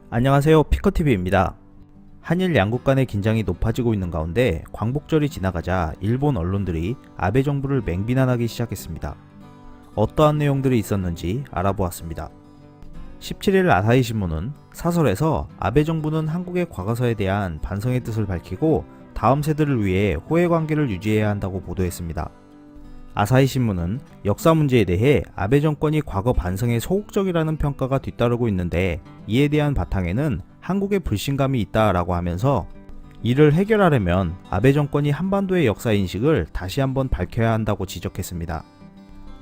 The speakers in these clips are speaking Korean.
안녕하세요, 피커TV입니다. 한일 양국 간의 긴장이 높아지고 있는 가운데 광복절이 지나가자 일본 언론들이 아베 정부를 맹비난하기 시작했습니다. 어떠한 내용들이 있었는지 알아보았습니다. 17일 아사히 신문은 사설에서 아베 정부는 한국의 과거사에 대한 반성의 뜻을 밝히고 다음 세대를 위해 호혜 관계를 유지해야 한다고 보도했습니다. 아사히 신문은 역사 문제에 대해 아베 정권이 과거 반성에 소극적이라는 평가가 뒤따르고 있는데 이에 대한 바탕에는 한국의 불신감이 있다라고 하면서 이를 해결하려면 아베 정권이 한반도의 역사 인식을 다시 한번 밝혀야 한다고 지적했습니다.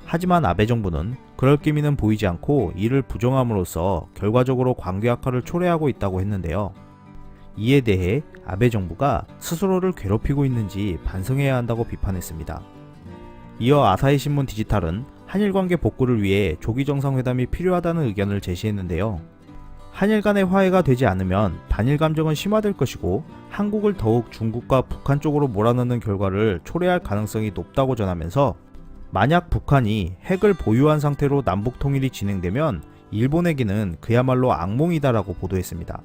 하지만 아베 정부는 그럴 기미는 보이지 않고 이를 부정함으로써 결과적으로 관계 악화를 초래하고 있다고 했는데요. 이에 대해 아베 정부가 스스로를 괴롭히고 있는지 반성해야 한다고 비판했습니다. 이어 아사히 신문 디지털은 한일 관계 복구를 위해 조기 정상회담이 필요하다는 의견을 제시했는데요. 한일 간의 화해가 되지 않으면 단일 감정은 심화될 것이고 한국을 더욱 중국과 북한 쪽으로 몰아넣는 결과를 초래할 가능성이 높다고 전하면서 만약 북한이 핵을 보유한 상태로 남북 통일이 진행되면 일본에게는 그야말로 악몽이다라고 보도했습니다.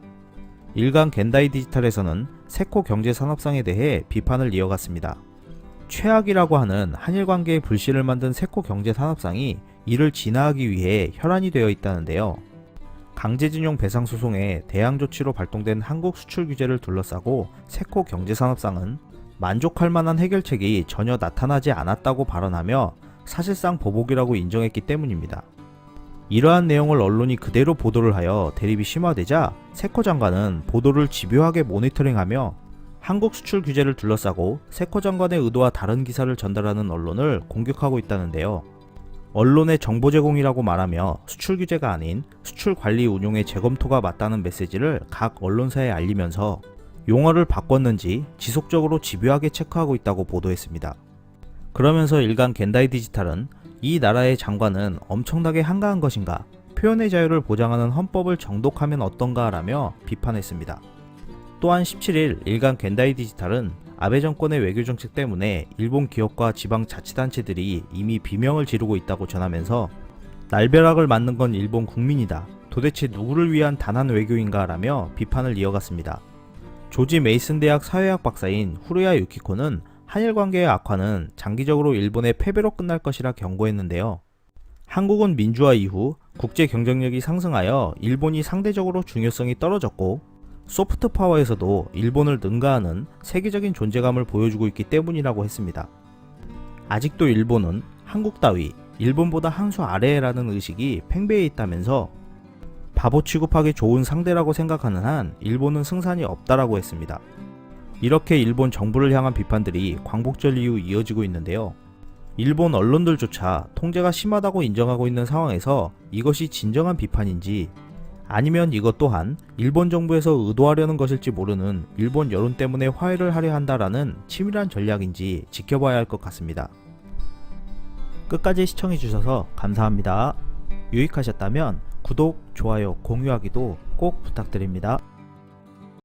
일간 겐다이 디지털에서는 세코 경제산업상에 대해 비판을 이어갔습니다. 최악이라고 하는 한일 관계의 불씨를 만든 세코 경제산업상이 이를 진화하기 위해 혈안이 되어 있다는데요. 강제징용 배상 소송에 대항 조치로 발동된 한국 수출 규제를 둘러싸고 세코 경제산업상은 만족할 만한 해결책이 전혀 나타나지 않았다고 발언하며 사실상 보복이라고 인정했기 때문입니다. 이러한 내용을 언론이 그대로 보도를 하여 대립이 심화되자 세코 장관은 보도를 집요하게 모니터링하며 한국 수출 규제를 둘러싸고 세코 장관의 의도와 다른 기사를 전달하는 언론을 공격하고 있다는데요. 언론의 정보 제공이라고 말하며 수출 규제가 아닌 수출 관리 운용의 재검토가 맞다는 메시지를 각 언론사에 알리면서 용어를 바꿨는지 지속적으로 집요하게 체크하고 있다고 보도했습니다. 그러면서 일간 겐다이 디지털은 이 나라의 장관은 엄청나게 한가한 것인가, 표현의 자유를 보장하는 헌법을 정독하면 어떤가 라며 비판했습니다. 또한 17일 일간 겐다이 디지털은 아베 정권의 외교정책 때문에 일본 기업과 지방자치단체들이 이미 비명을 지르고 있다고 전하면서 날벼락을 맞는 건 일본 국민이다. 도대체 누구를 위한 단한 외교인가 라며 비판을 이어갔습니다. 조지 메이슨 대학 사회학 박사인 후르야 유키코는 한일 관계의 악화는 장기적으로 일본의 패배로 끝날 것이라 경고했는데요. 한국은 민주화 이후 국제 경쟁력이 상승하여 일본이 상대적으로 중요성이 떨어졌고 소프트 파워에서도 일본을 능가하는 세계적인 존재감을 보여주고 있기 때문이라고 했습니다. 아직도 일본은 한국 따위 일본보다 한 수 아래라는 의식이 팽배해 있다면서 바보 취급하기 좋은 상대라고 생각하는 한 일본은 승산이 없다라고 했습니다. 이렇게 일본 정부를 향한 비판들이 광복절 이후 이어지고 있는데요. 일본 언론들조차 통제가 심하다고 인정하고 있는 상황에서 이것이 진정한 비판인지 아니면 이것 또한 일본 정부에서 의도하려는 것일지 모르는 일본 여론 때문에 화해를 하려 한다라는 치밀한 전략인지 지켜봐야 할 것 같습니다. 끝까지 시청해주셔서 감사합니다. 유익하셨다면 구독, 좋아요, 공유하기도 꼭 부탁드립니다.